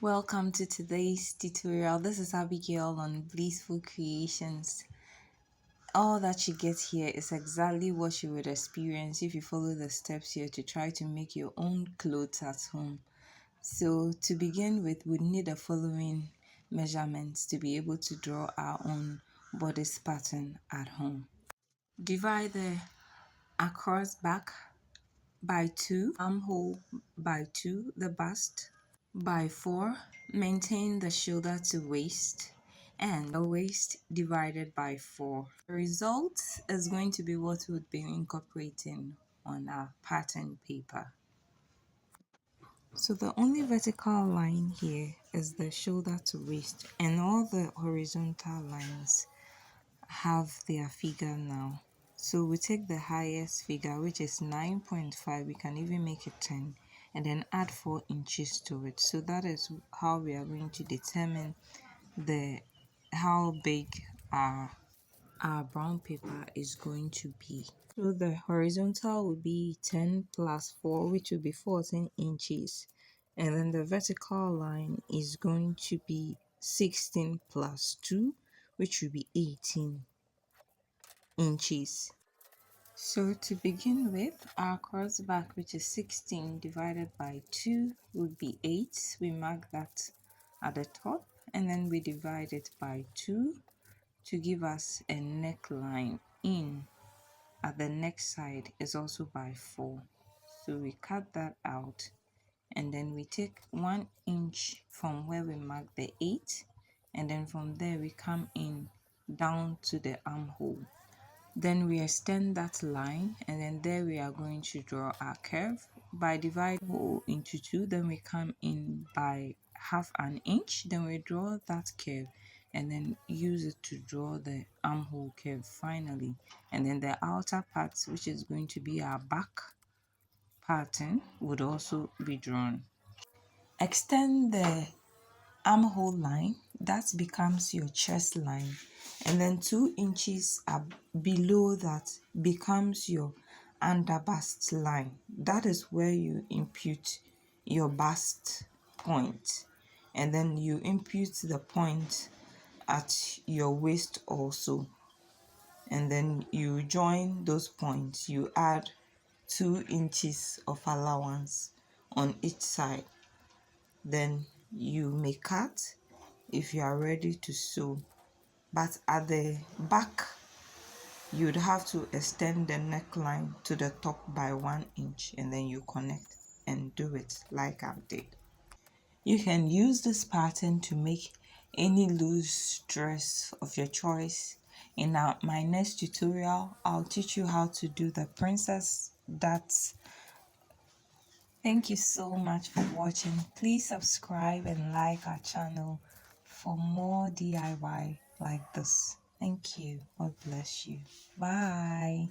Welcome to today's tutorial. This is Abigail on Blissful Creations. All that you get here is exactly what you would experience if you follow the steps here to try to make your own clothes at home. So to begin with, we need the following measurements to be able to draw our own bodice pattern at home. Divide the across back by 2, armhole by 2, the bust by 4, maintain the shoulder to waist, and the waist divided by 4. The result is going to be what we'll be incorporating on our pattern paper. So the only vertical line here is the shoulder to waist, and all the horizontal lines have their figure now. So we take the highest figure, which is 9.5, we can even make it 10, and then add 4 inches to it. So that is how we are going to determine how big our brown paper is going to be. So the horizontal will be 10 plus 4, which will be 14 inches. And then the vertical line is going to be 16 plus 2, which will be 18 inches. So to begin with, our cross back, which is 16 divided by 2, would be 8. We mark that at the top, and then we divide it by 2 to give us a neckline in. At the neck side is also by 4. So we cut that out, and then we take 1 inch from where we mark the 8, and then from there we come in down to the armhole. Then we extend that line, and then there we are going to draw our curve by dividing hole into 2. Then we come in by half an inch, then we draw that curve and then use it to draw the armhole curve finally. And then the outer part, which is going to be our back pattern, would also be drawn. Extend the armhole line, that becomes your chest line, and then 2 inches below that becomes your under bust line. That is where you impute your bust point, and then you impute the point at your waist also, and then you join those points. You add 2 inches of allowance on each side. Then you may cut if you are ready to sew, but at the back you'd have to extend the neckline to the top by 1 inch, and then you connect and do it like I did. You can use this pattern to make any loose dress of your choice. In my next tutorial, I'll teach you how to do the princess dots. Thank you so much for watching. Please subscribe and like our channel for more DIY like this. Thank you. God bless you. Bye.